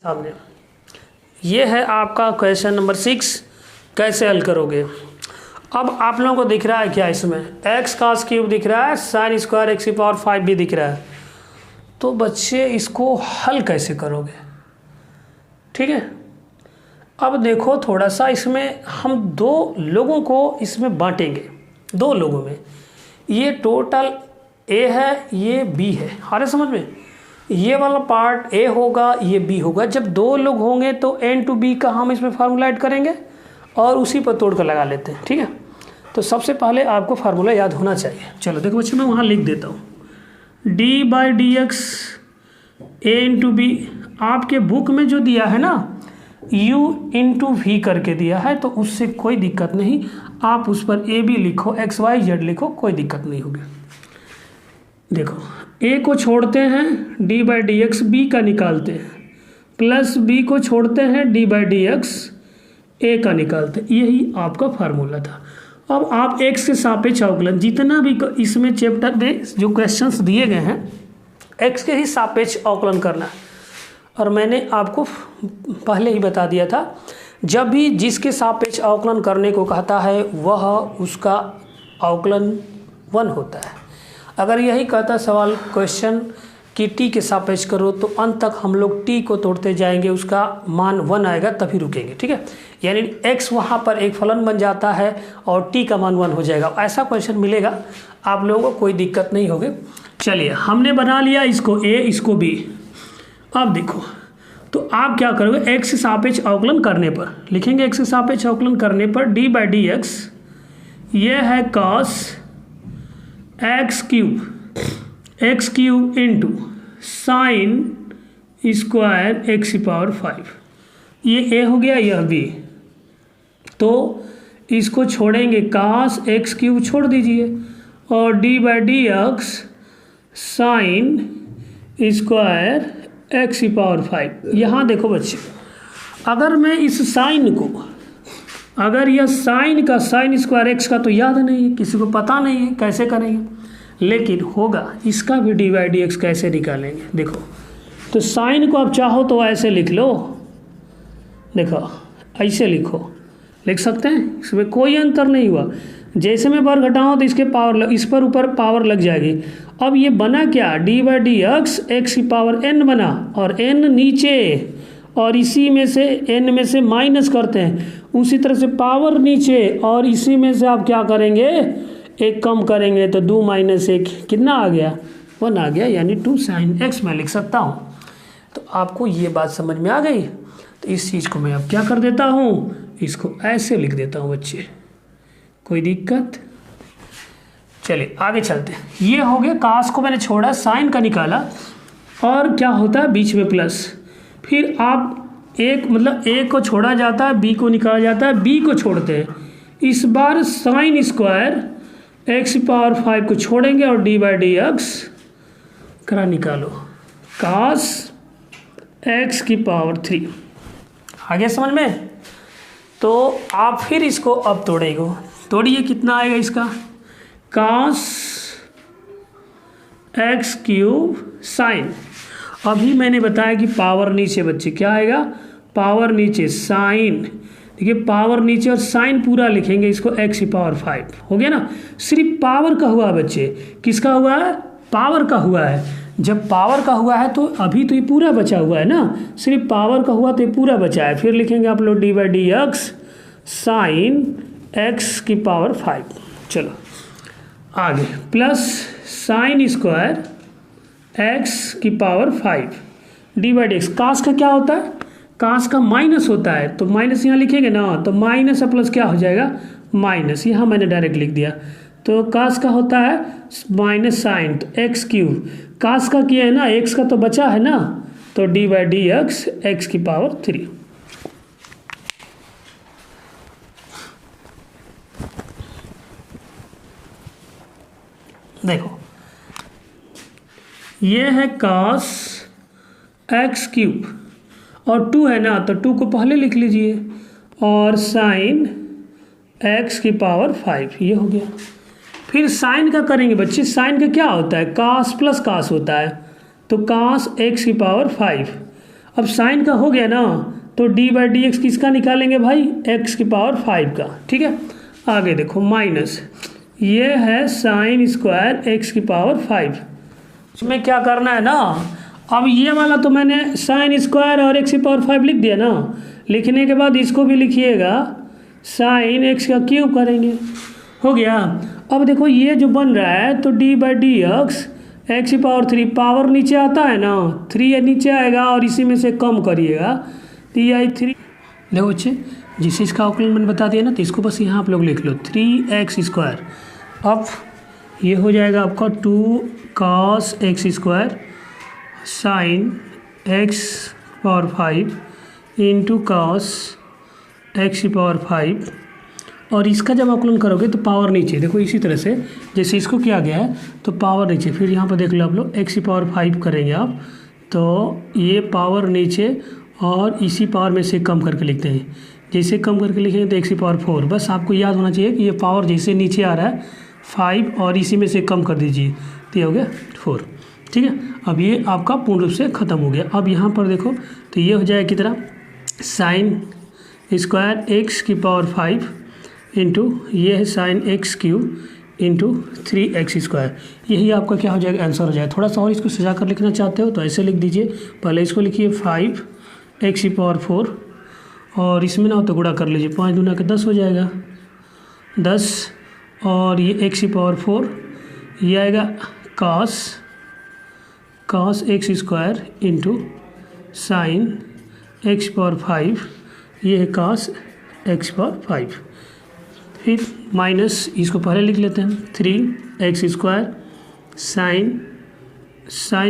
सामने ये है आपका क्वेश्चन नंबर 6। कैसे हल करोगे। अब आप लोगों को दिख रहा है क्या, इसमें एक्स कास क्यूब दिख रहा है, साइन स्क्वायर एक्स की पावर 5 भी दिख रहा है। तो बच्चे इसको हल कैसे करोगे, ठीक है। अब देखो थोड़ा सा इसमें हम दो लोगों को इसमें बांटेंगे, दो लोगों में। ये टोटल ए है, ये बी है, हारे समझ में। ये वाला पार्ट ए होगा, ये बी होगा। जब दो लोग होंगे तो एन टू बी का हम इसमें फार्मूला ऐड करेंगे और उसी पर तोड़ कर लगा लेते हैं, ठीक है। तो सबसे पहले आपको फार्मूला याद होना चाहिए। चलो देखो बच्चों, मैं वहाँ लिख देता हूँ D by D X A into B. आपके बुक में जो दिया है ना u इंटू वी करके दिया है, तो उससे कोई दिक्कत नहीं। आप उस पर ए बी लिखो, एक्स वाई जेड लिखो, कोई दिक्कत नहीं होगी। देखो a को छोड़ते हैं d by D X, B का निकालते हैं, प्लस b को छोड़ते हैं d by D X, A का निकालते हैं। यही आपका फार्मूला था। अब आप x के सापेक्ष अवकलन, जितना भी इसमें चैप्टर में जो क्वेश्चंस दिए गए हैं x के ही सापेक्ष अवकलन करना है। और मैंने आपको पहले ही बता दिया था, जब भी जिसके सापेक्ष अवकलन करने को कहता है वह उसका अवकलन 1 होता है। अगर यही कहता सवाल क्वेश्चन कि t के सापेक्ष करो, तो अंत तक हम लोग t को तोड़ते जाएंगे, उसका मान 1 आएगा तभी रुकेंगे, ठीक है। यानी x वहाँ पर एक फलन बन जाता है और t का मान 1 हो जाएगा। ऐसा क्वेश्चन मिलेगा, आप लोगों को कोई दिक्कत नहीं होगी। चलिए हमने बना लिया इसको a, इसको b। अब देखो तो आप क्या करोगे, x के सापेक्ष अवकलन करने पर लिखेंगे, x के सापेक्ष अवकलन करने पर d बाई डी एक्स, ये है cos x cube into sine square x की पावर 5। ये a हो गया, यह b। तो इसको छोड़ेंगे, cos एक्स क्यूब छोड़ दीजिए और d by D x sign square x की पावर 5। यहाँ देखो बच्चे, अगर मैं इस साइन को, अगर यह साइन का साइन स्क्वायर एक्स का तो याद नहीं है, किसी को पता नहीं है कैसे करेंगे, लेकिन होगा इसका भी डी बाई डी एक्स कैसे निकालेंगे। देखो तो साइन को आप चाहो तो ऐसे लिख लो, देखो ऐसे लिख सकते हैं, इसमें कोई अंतर नहीं हुआ। जैसे मैं बार घटाऊँ तो इसके पावर इस पर ऊपर पावर लग जाएगी। अब ये बना क्या, D by D x x की पावर n बना, और n नीचे, और इसी में से n में से माइनस करते हैं, उसी तरह से पावर नीचे, और इसी में से आप क्या करेंगे, एक कम करेंगे तो 2 माइनस 1 कितना आ गया, 1 आ गया, यानी 2 साइन एक्स मैं लिख सकता हूँ। तो आपको ये बात समझ में आ गई। तो इस चीज़ को मैं अब क्या कर देता हूँ, इसको ऐसे लिख देता हूँ बच्चे, कोई दिक्कत। चलिए आगे चलते हैं। ये हो गया, कास को मैंने छोड़ा, साइन का निकाला, और क्या होता है बीच में प्लस। फिर आप एक मतलब a को छोड़ा जाता है, b को निकाला जाता है, b को छोड़ते हैं। इस बार साइन स्क्वायर एक्स पावर 5 को छोड़ेंगे और d बाई डी एक्स करा निकालो, कास एक्स की पावर 3। आगे समझ में। तो आप फिर इसको अब तोड़िए, कितना आएगा इसका, कास एक्स क्यूब साइन। अभी मैंने बताया कि पावर नीचे बच्चे क्या आएगा, पावर नीचे साइन, देखिए पावर नीचे और साइन पूरा लिखेंगे, इसको एक्स की पावर 5 हो गया ना। सिर्फ पावर का हुआ बच्चे, किसका हुआ है, पावर का हुआ है। जब पावर का हुआ है तो अभी तो ये पूरा बचा हुआ है ना, सिर्फ पावर का हुआ तो ये पूरा बचा है। फिर लिखेंगे आप लोग d by D x sine x की पावर 5। चलो आगे, प्लस साइन स्क्वायर एक्स की power 5 d by D x. Cos का क्या होता है, कास का माइनस होता है, तो माइनस यहाँ लिखेंगे ना, तो माइनस और प्लस क्या हो जाएगा, माइनस। यहाँ मैंने डायरेक्ट लिख दिया। तो कास का होता है माइनस साइन, तो एक्स क्यूब, कास का किया है ना, एक्स का तो बचा है ना, तो D by D x x की पावर 3। देखो ये है cos एक्स क्यूब और 2 है ना, तो 2 को पहले लिख लीजिए, और साइन एक्स की पावर 5, ये हो गया। फिर साइन का करेंगे बच्चे, साइन का क्या होता है, कास प्लस कास होता है, तो कास एक्स की पावर 5 अब साइन का हो गया ना, तो डी बाई डी एक्स किसका निकालेंगे भाई, एक्स की पावर 5 का। ठीक है, आगे देखो माइनस, ये है साइन स्क्वायर एक्स की पावर 5। इसमें क्या करना है ना, अब ये वाला तो मैंने साइन स्क्वायर और एक्स की पावर 5 लिख दिया ना, लिखने के बाद इसको भी लिखिएगा साइन एक्स का क्यूब करेंगे, हो गया। अब देखो ये जो बन रहा है तो डी बाई डी एक्स की पावर 3, पावर नीचे आता है ना, 3 नीचे आएगा और इसी में से कम करिएगा तो ये आई 3। देखो बच्चे, जिस इसका अवकलन मैंने बता दिया ना, तो इसको बस यहाँ आप लोग लिख लो 3x स्क्वायर। अब ये हो जाएगा आपका 2 cos x square sine x power 5 into cos x की पावर 5, और इसका जब अवकलन करोगे तो पावर नीचे, देखो इसी तरह से जैसे इसको किया गया है तो पावर नीचे, फिर यहाँ पर देख लो आप लोग x की पावर 5 करेंगे आप, तो ये पावर नीचे और इसी पावर में से कम करके लिखते हैं, जैसे कम करके लिखेंगे तो x की पावर 4। बस आपको याद होना चाहिए कि ये पावर जैसे नीचे आ रहा है 5 और इसी में से कम कर दीजिए तो ये हो गया 4। ठीक है, अब ये आपका पूर्ण रूप से ख़त्म हो गया। अब यहाँ पर देखो तो ये हो जाएगा कितना, साइन स्क्वायर एक्स की पावर 5 इंटू ये है sine x cube into 3x square, यही आपका क्या हो जाएगा, आंसर हो जाएगा। थोड़ा सा और इसको सजा कर लिखना चाहते हो तो ऐसे लिख दीजिए, पहले इसको लिखिए 5x की पावर 4 और इसमें ना हो तो गुणा कर लीजिए, 5 दूना के 10 हो जाएगा 10, और ये x की पावर 4 ये आएगा cos x square into sine x power 5, ये है cos x पावर 5। फिर माइनस, इसको पहले लिख लेते हैं 3x square sine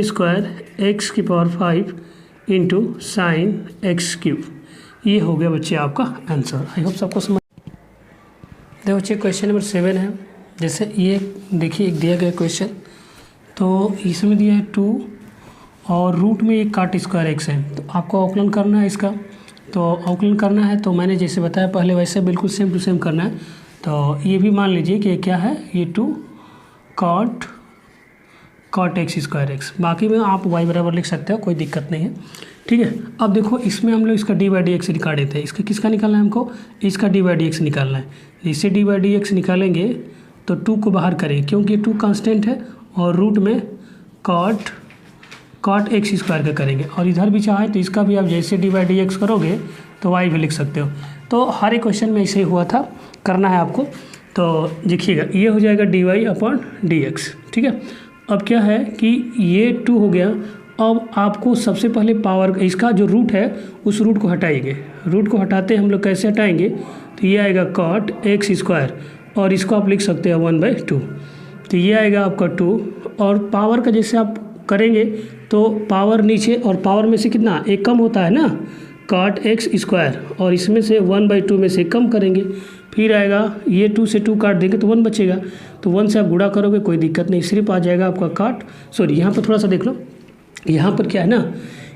square x की power 5 into sine x cube, ये हो गया बच्चे आपका आंसर। आई होप सबको समझ। देखो बच्चे क्वेश्चन नंबर 7 है, जैसे ये देखिए एक दिया गया क्वेश्चन, तो इसमें दिया है 2 और रूट में एक काट स्क्वायर x है, तो आपको अवकलन करना है इसका। तो अवकलन करना है तो मैंने जैसे बताया पहले वैसे बिल्कुल सेम टू सेम करना है। तो ये भी मान लीजिए कि क्या है, ये 2 कॉट x स्क्वायर x, बाकी में आप y बराबर लिख सकते हो, कोई दिक्कत नहीं है। ठीक है, अब देखो इसमें हम लोग इसका डी बाई डी एक्स निकाल देते हैं। इसका किसका निकालना है हमको, इसका डी बाई डी एक्स निकालना है। इससे डी बाई डी एक्स निकालेंगे तो 2 को बाहर करेंगे क्योंकि 2 कांस्टेंट है, और रूट में कॉट एक्स स्क्वायर का करेंगे, और इधर भी चाहे तो इसका भी आप जैसे डी बाई डी एक्स करोगे तो वाई भी लिख सकते हो। तो हर एक क्वेश्चन में ऐसे ही हुआ था, करना है आपको। तो देखिएगा ये हो जाएगा D Y upon D X. ठीक है, अब क्या है कि ये 2 हो गया। अब आपको सबसे पहले पावर, इसका जो रूट है उस रूट को हटाएंगे। रूट को हटाते हम लोग कैसे हटाएंगे, तो ये आएगा कॉट एक्स स्क्वायर, और इसको आप लिख सकते हैं 1/2। तो ये आएगा आपका 2, और पावर का जैसे आप करेंगे तो पावर नीचे, और पावर में से कितना एक कम होता है ना, कॉट एक्स स्क्वायर, और इसमें से 1/2 में से कम करेंगे, फिर आएगा ये 2 से 2 काट देंगे तो 1 बचेगा, तो 1 से आप गुणा करोगे कोई दिक्कत नहीं, सिर्फ आ जाएगा आपका काट। सॉरी, यहाँ पर थोड़ा सा देख लो, यहाँ पर क्या है ना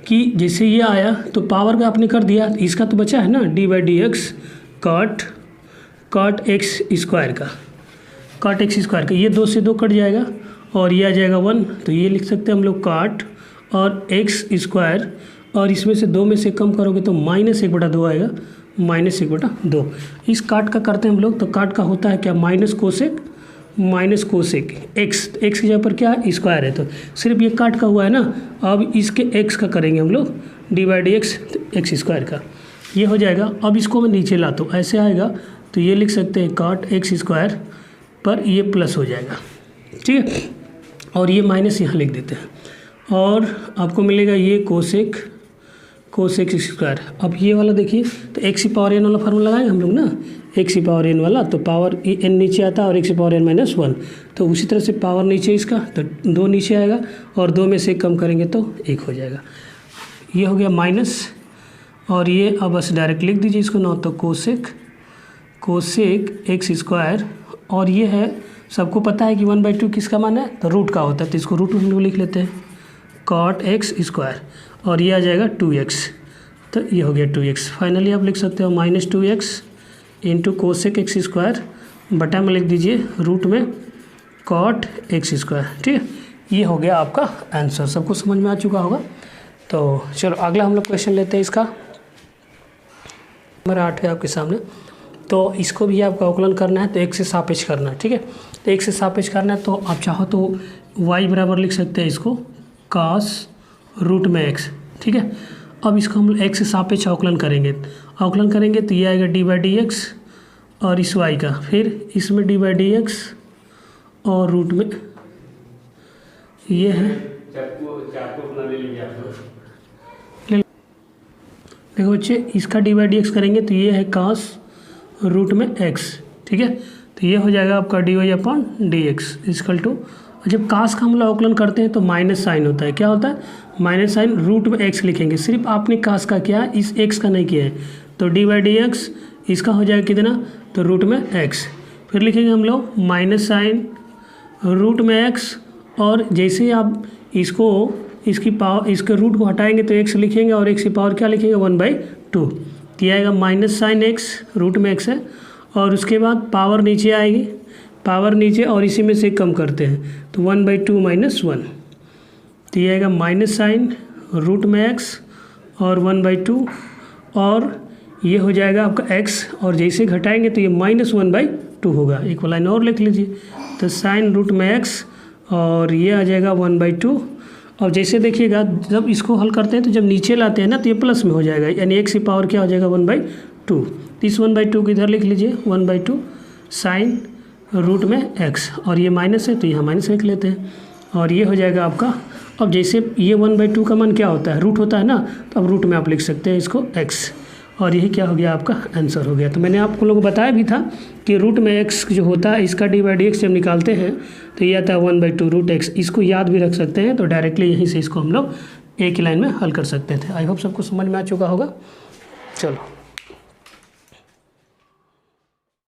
कि जैसे ये आया तो पावर का आपने कर दिया, इसका तो बचा है ना D by D X cot X square का, कॉट एक्स स्क्वायर का, ये 2 से 2 कट जाएगा और ये आ जाएगा 1, तो ये लिख सकते हैं हम लोग काट और एक्स स्क्वायर, और इसमें से 2 में से कम करोगे तो -1/2 आएगा, -1/2। इस काट का करते हैं हम लोग, तो काट का होता है क्या, माइनस कोसेक एक्स की जगह पर क्या है, स्क्वायर है, तो सिर्फ ये काट का हुआ है ना। अब इसके एक्स का करेंगे हम लोग d by D x, x square का, ये हो जाएगा। अब इसको मैं नीचे लाता हूँ, ऐसे आएगा तो ये लिख सकते हैं काट एक्स स्क्वायर पर ये प्लस हो जाएगा, ठीक है, और ये माइनस यहाँ लिख देते हैं, और आपको मिलेगा ये कोसेक एक्स स्क्वायर। अब ये वाला देखिए, तो एक्स की पावर एन वाला फार्मूला लगाएंगे हम लोग ना, एक्स की पावर एन वाला, तो पावर एन नीचे आता है और एक्स की पावर एन -1, तो उसी तरह से पावर नीचे इसका, तो 2 नीचे आएगा और 2 में से कम करेंगे तो 1 हो जाएगा। ये हो गया माइनस, और ये अब बस डायरेक्ट लिख दीजिए इसको ना, तो कोसेक एक्स स्क्वायर, और ये है सबको पता है कि 1/2 किसका मान है, तो रूट का होता है, तो इसको रूट हम लोग लिख लेते हैं कॉट एक्स स्क्वायर, और ये आ जाएगा 2x, तो ये हो गया 2x। फाइनली आप लिख सकते हो -2x into cosec x square, बटा में लिख दीजिए रूट में कॉट एक्स स्क्वायर, ठीक है। ये हो गया आपका आंसर, सबको समझ में आ चुका होगा। तो चलो अगला हम लोग क्वेश्चन लेते हैं इसका। नंबर 8 है आपके सामने। तो इसको भी आपको अवकलन करना है, तो x से सापेक्ष करना है, ठीक है। तो x से सापेक्ष करना है, तो आप चाहो तो y बराबर लिख सकते हैं इसको cos रूट में x, ठीक है। अब इसको हम x से सापेक्ष अवकलन करेंगे तो ये आएगा d/dx और इस y का, फिर इसमें d/dx और रूट में ये है, देखो बच्चे इसका d/dx करेंगे तो ये है cos रूट में x, ठीक है। तो ये हो जाएगा आपका dy/dx इक्वल टू, जब cos का हम लोग अवकलन करते हैं तो माइनस साइन होता है, क्या होता है माइनस साइन, रूट में x लिखेंगे, सिर्फ आपने cos का किया इस x का नहीं किया है, तो d/dx इसका हो जाएगा कितना, तो रूट में x, फिर लिखेंगे हम लोग माइनस साइन रूट में x, और जैसे ही आप इसको इसकी पावर इसके रूट को हटाएंगे तो x लिखेंगे और x की पावर क्या लिखेंगे 1/2, तो ये आएगा माइनस साइन x, रूट में x है, और उसके बाद पावर नीचे आएगी, पावर नीचे और इसी में से कम करते हैं तो 1/2 - 1, तो ये आएगा माइनस साइन रूट में x और 1/2, और ये हो जाएगा आपका x, और जैसे घटाएंगे तो ये -1/2 होगा। एक लाइन और लिख लीजिए, तो साइन रूट में x और ये आ जाएगा 1/2, और जैसे देखिएगा जब इसको हल करते हैं तो जब नीचे लाते हैं ना तो ये प्लस में हो जाएगा, यानी x की पावर क्या हो जाएगा 1/2, तो इस 1/2 को इधर लिख लीजिए 1/2 साइन रूट में x, और ये माइनस है तो यहाँ माइनस लिख लेते हैं, और ये हो जाएगा आपका, अब जैसे ये 1/2 का मान क्या होता है, रूट होता है ना, तो अब रूट में आप लिख सकते हैं इसको x, और यही क्या हो गया आपका आंसर हो गया। तो मैंने आपको लोगों को बताया भी था कि रूट में x जो होता है इसका d/dx जब निकालते हैं तो ये आता है 1/2 रूट x, इसको याद भी रख सकते हैं, तो डायरेक्टली यहीं से इसको हम लोग एक ही लाइन में हल कर सकते थे। आई होप सबको समझ में आ चुका होगा। चलो।